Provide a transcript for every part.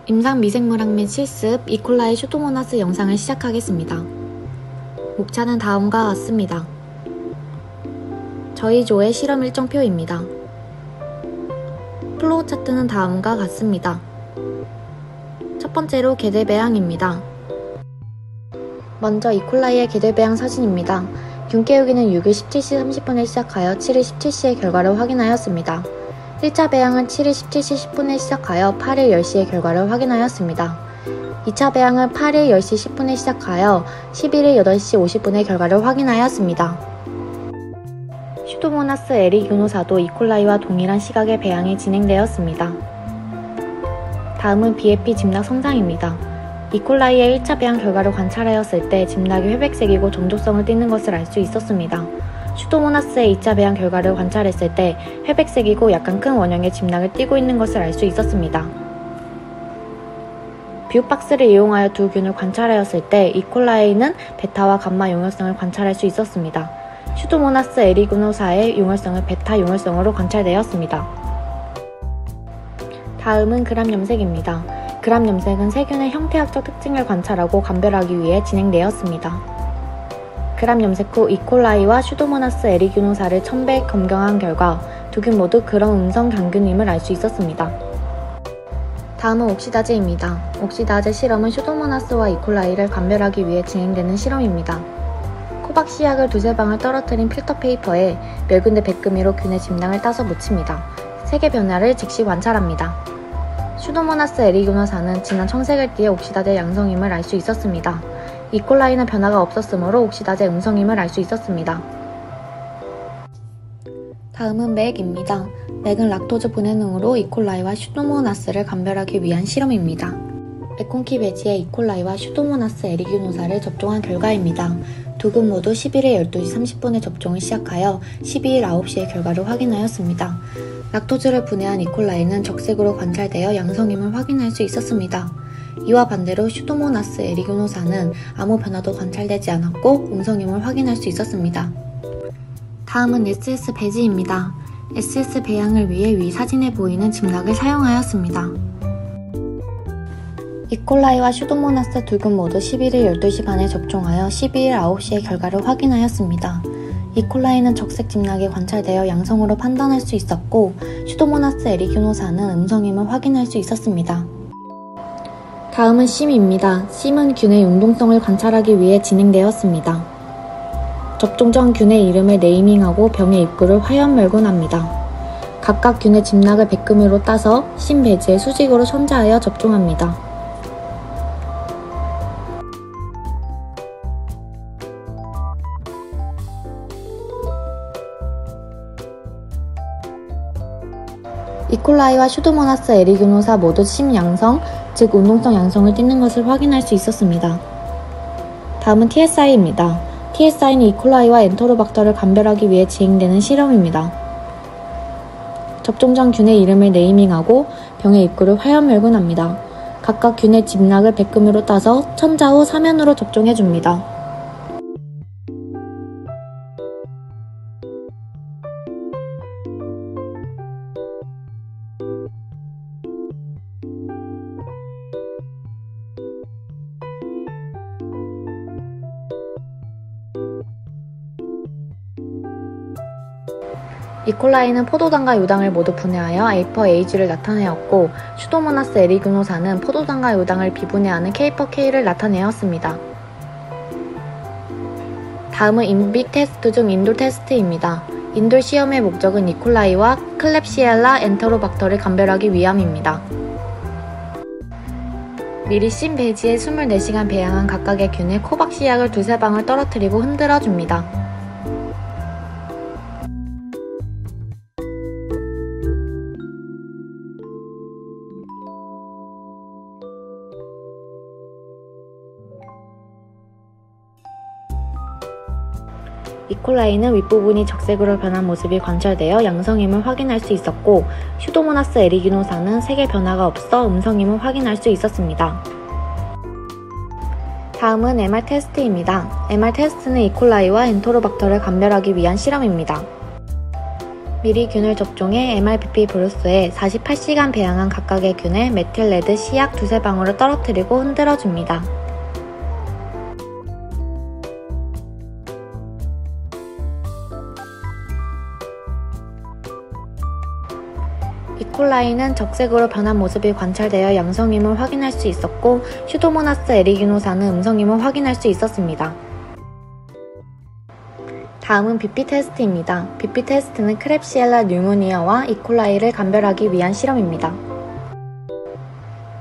임상 미생물학 및 실습 이콜라이 슈도모나스 영상을 시작하겠습니다. 목차는 다음과 같습니다. 저희 조의 실험 일정표입니다. 플로우 차트는 다음과 같습니다. 첫 번째로 개대 배양입니다. 먼저 이콜라이의 개대 배양 사진입니다. 균 깨우기는 6일 17시 30분에 시작하여 7일 17시의 결과를 확인하였습니다. 1차 배양은 7일 17시 10분에 시작하여 8일 10시의 결과를 확인하였습니다. 2차 배양은 8일 10시 10분에 시작하여 11일 8시 50분의 결과를 확인하였습니다. 슈도모나스 에리규노사도 이콜라이와 동일한 시각의 배양이 진행되었습니다. 다음은 BFP 집락 성장입니다. 이콜라이의 1차 배양 결과를 관찰하였을 때 집락이 회백색이고 종족성을 띠는 것을 알 수 있었습니다. 슈도모나스의 2차 배양 결과를 관찰했을 때 회백색이고 약간 큰 원형의 집락을 띠고 있는 것을 알 수 있었습니다. 뷰박스를 이용하여 두 균을 관찰하였을 때 이콜라이는 베타와 감마 용혈성을 관찰할 수 있었습니다. 슈도모나스 에리규노사의 용혈성은 베타 용혈성으로 관찰되었습니다. 다음은 그람 염색입니다. 그람 염색은 세균의 형태학적 특징을 관찰하고 감별하기 위해 진행되었습니다. 그람 염색 후 이콜라이와 슈도모나스 에리규노사를 1000배 검경한 결과 두 균 모두 그런 음성 강균임을 알 수 있었습니다. 다음은 옥시다제입니다. 옥시다제 실험은 슈도모나스와 이콜라이를 감별하기 위해 진행되는 실험입니다. 코박시약을 두세 방울 떨어뜨린 필터 페이퍼에 멸균대 백금이로 균의 집락을 따서 묻힙니다. 색의 변화를 즉시 관찰합니다. 슈도모나스 에리규노사는 진한 청색을 띠에 옥시다제 양성임을 알 수 있었습니다. 이콜라이는 변화가 없었으므로 옥시다제 음성임을 알 수 있었습니다. 다음은 맥입니다. 맥은 락토즈 분해능으로 이콜라이와 슈도모나스를 감별하기 위한 실험입니다. 에콘키 배지에 이콜라이와 슈도모나스 에리규노사를 접종한 결과입니다. 두 균 모두 11일 12시 30분에 접종을 시작하여 12일 9시의 결과를 확인하였습니다. 락토즈를 분해한 이콜라이는 적색으로 관찰되어 양성임을 확인할 수 있었습니다. 이와 반대로 슈도모나스 에리규노사는 아무 변화도 관찰되지 않았고 음성임을 확인할 수 있었습니다. 다음은 SS 배지입니다. SS 배양을 위해 위 사진에 보이는 집락을 사용하였습니다. 이콜라이와 슈도모나스 두 균 모두 11일 12시 반에 접종하여 12일 9시의 결과를 확인하였습니다. 이콜라이는 적색 집락이 관찰되어 양성으로 판단할 수 있었고 슈도모나스 에리규노사는 음성임을 확인할 수 있었습니다. 다음은 심입니다. 심은 균의 융동성을 관찰하기 위해 진행되었습니다. 접종 전 균의 이름을 네이밍하고 병의 입구를 화염멸군합니다. 각각 균의 집락을 백금으로 따서 심 배지에 수직으로 천자하여 접종합니다. 이콜라이와 슈도모나스 에리규노사 모두 심 양성, 즉 운동성 양성을 띠는 것을 확인할 수 있었습니다. 다음은 TSI입니다. TSI는 이콜라이와 엔테로박터를 감별하기 위해 진행되는 실험입니다. 접종 전 균의 이름을 네이밍하고 병의 입구를 화염멸군합니다. 각각 균의 집락을 백금으로 따서 천자 후 사면으로 접종해줍니다. 이콜라이는 포도당과 유당을 모두 분해하여 A4AG를 나타내었고 슈도모나스 에리규노사는 포도당과 유당을 비분해하는 K4K를 나타내었습니다. 다음은 인빅 테스트 중 인돌 테스트입니다. 인돌 시험의 목적은 이콜라이와 클렙시엘라 엔테로박터를 감별하기 위함입니다. 미리 심 배지에 24시간 배양한 각각의 균에 코박시약을 두세 방울 떨어뜨리고 흔들어줍니다. 이콜라이는 윗부분이 적색으로 변한 모습이 관찰되어 양성임을 확인할 수 있었고 슈도모나스 에리규노사는 색의 변화가 없어 음성임을 확인할 수 있었습니다. 다음은 MR 테스트입니다. MR 테스트는 이콜라이와 엔테로박터를 감별하기 위한 실험입니다. 미리 균을 접종해 MRBP 브루스에 48시간 배양한 각각의 균에 메틸레드 C약 두세 방울을 떨어뜨리고 흔들어줍니다. 이콜라이는 적색으로 변한 모습이 관찰되어 양성임을 확인할 수 있었고 슈도모나스 에리기노사는 음성임을 확인할 수 있었습니다. 다음은 BP 테스트입니다. BP 테스트는 크랩시엘라 뉴모니아와 이콜라이를 감별하기 위한 실험입니다.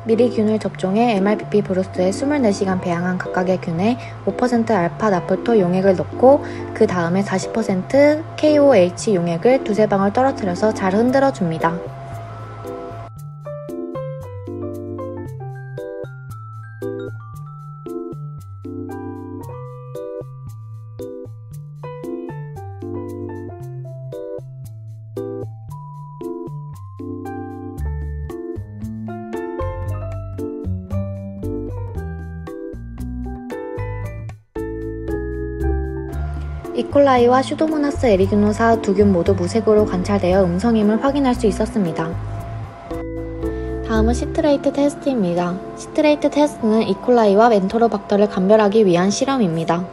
미리 균을 접종해 MRBP 브루스에 24시간 배양한 각각의 균에 5% 알파 나폴토 용액을 넣고 그 다음에 40% KOH 용액을 두세 방울 떨어뜨려서 잘 흔들어 줍니다. 이콜라이와 슈도모나스 에리기노사 두 균 모두 무색으로 관찰되어 음성임을 확인할 수 있었습니다. 다음은 시트레이트 테스트입니다. 시트레이트 테스트는 이콜라이와 멘토로박터를 감별하기 위한 실험입니다.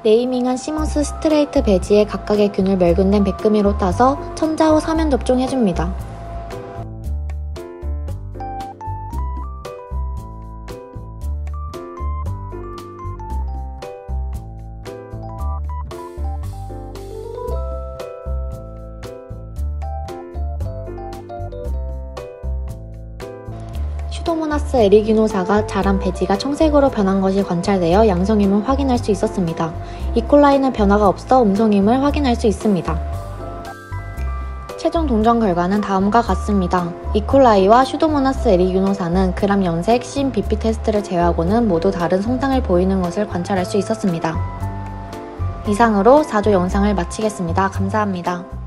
네이밍한 시머스 시트레이트 배지에 각각의 균을 멸균된 백금이로 따서 천자 후 사면 접종해줍니다. 슈도모나스 에리기노사가 자란 배지가 청색으로 변한 것이 관찰되어 양성임을 확인할 수 있었습니다. 이콜라이는 변화가 없어 음성임을 확인할 수 있습니다. 최종 동정 결과는 다음과 같습니다. 이콜라이와 슈도모나스 에리기노사는 그람 염색 신 BP 테스트를 제외하고는 모두 다른 성상을 보이는 것을 관찰할 수 있었습니다. 이상으로 4조 영상을 마치겠습니다. 감사합니다.